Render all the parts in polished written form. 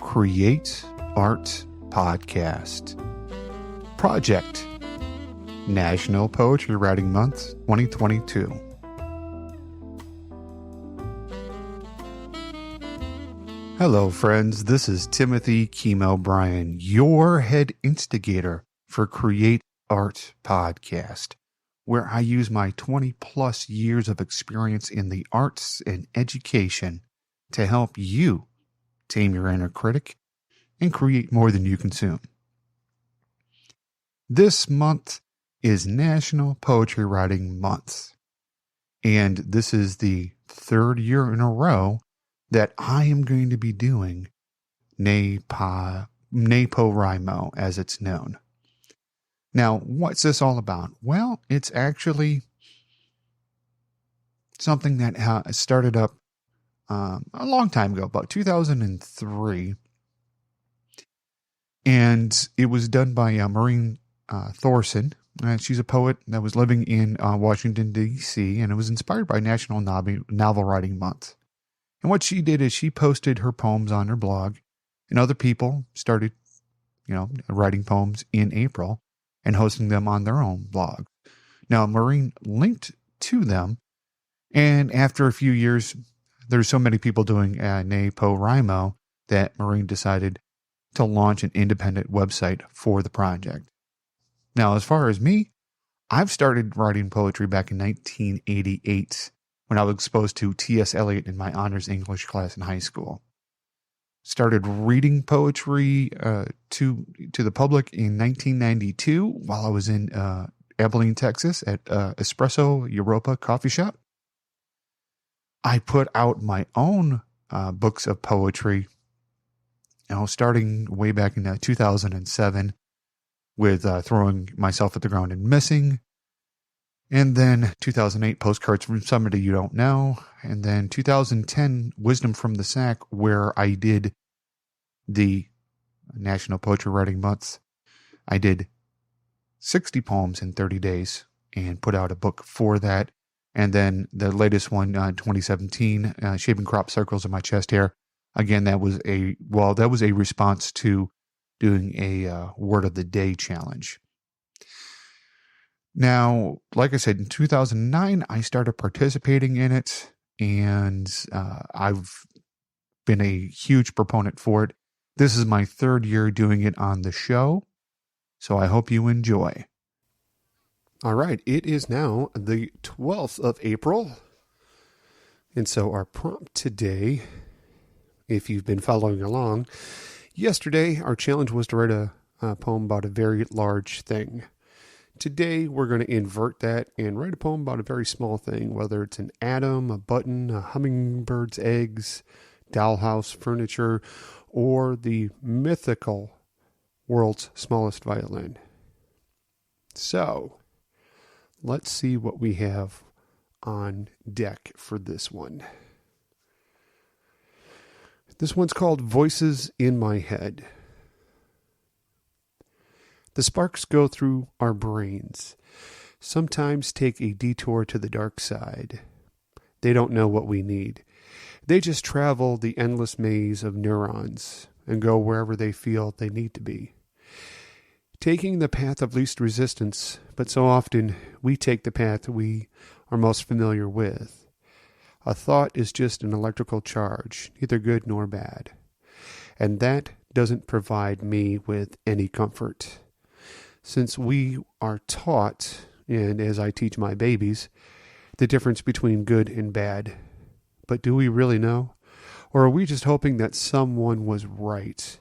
Create Art Podcast. Project National Poetry Writing Month 2022. Hello, friends. This is Timothy Chemo Bryan, your head instigator for Create Art Podcast, where I use my 20 plus years of experience in the arts and education to help you tame your inner critic and create more than you consume. This month is National Poetry Writing Month, and this is the third year in a row that I am going to be doing NaPoWriMo, as it's known. Now, what's this all about? Well, it's actually something that started up a long time ago, about 2003. And it was done by Maureen Thorson. She's a poet that was living in Washington, D.C., and it was inspired by National Novel Writing Month. And what she did is she posted her poems on her blog, and other people started, writing poems in April and hosting them on their own blog. Now, Maureen linked to them, and after a few years, there's so many people doing NaPoWriMo that Maureen decided to launch an independent website for the project. Now, as far as me, I've started writing poetry back in 1988 when I was exposed to T.S. Eliot in my honors English class in high school. Started reading poetry to the public in 1992 while I was in Abilene, Texas at Espresso Europa coffee shop. I put out my own books of poetry, starting way back in 2007 with Throwing Myself at the Ground and Missing. And then 2008, Postcards from Somebody You Don't Know. And then 2010, Wisdom from the Sack, where I did the National Poetry Writing Month. I did 60 poems in 30 days and put out a book for that. And then the latest one, 2017, Shaving Crop Circles in My Chest Hair. Again, that was a response to doing a Word of the Day challenge. Now, like I said, in 2009, I started participating in it, and I've been a huge proponent for it. This is my third year doing it on the show, so I hope you enjoy. All right, it is now the 12th of April, and so our prompt today, if you've been following along, yesterday our challenge was to write a poem about a very large thing. Today, we're going to invert that and write a poem about a very small thing, whether it's an atom, a button, a hummingbird's eggs, dollhouse furniture, or the mythical world's smallest violin. So, let's see what we have on deck for this one. This one's called Voices in My Head. The sparks go through our brains, sometimes take a detour to the dark side. They don't know what we need. They just travel the endless maze of neurons and go wherever they feel they need to be. Taking the path of least resistance, but so often we take the path we are most familiar with. A thought is just an electrical charge, neither good nor bad. And that doesn't provide me with any comfort. Since we are taught, and as I teach my babies, the difference between good and bad. But do we really know? Or are we just hoping that someone was right?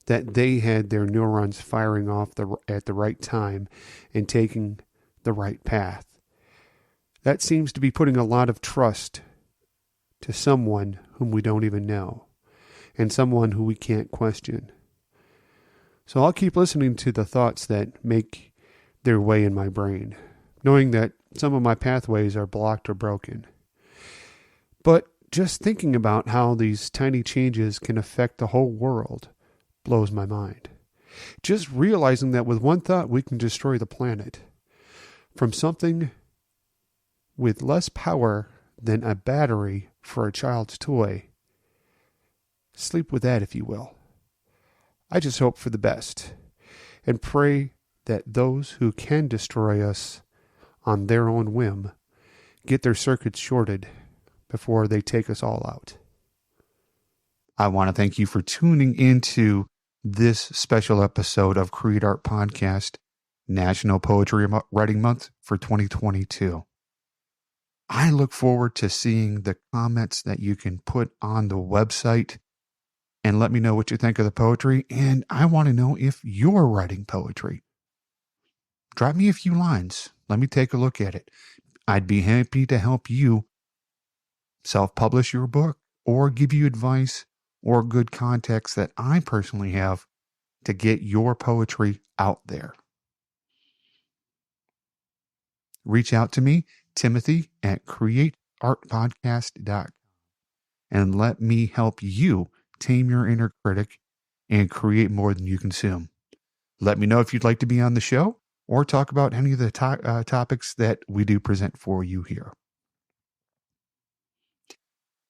That they had their neurons firing off at the right time and taking the right path? That seems to be putting a lot of trust to someone whom we don't even know, and someone who we can't question. So I'll keep listening to the thoughts that make their way in my brain, knowing that some of my pathways are blocked or broken. But just thinking about how these tiny changes can affect the whole world blows my mind. Just realizing that with one thought we can destroy the planet. From something with less power than a battery for a child's toy sleep with that, if you will. I just hope for the best and pray that those who can destroy us on their own whim get their circuits shorted before they take us all out. I want to thank you for tuning into this special episode of Create Art Podcast, National Poetry Writing Month for 2022. I look forward to seeing the comments that you can put on the website and let me know what you think of the poetry. And I want to know if you're writing poetry. Drop me a few lines. Let me take a look at it. I'd be happy to help you self-publish your book or give you advice or good context that I personally have to get your poetry out there. Reach out to me, Timothy, at createartpodcast.com, and let me help you tame your inner critic and create more than you consume. Let me know if you'd like to be on the show or talk about any of the topics that we do present for you here.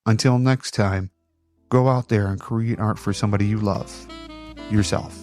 Until next time, go out there and create art for somebody you love, yourself.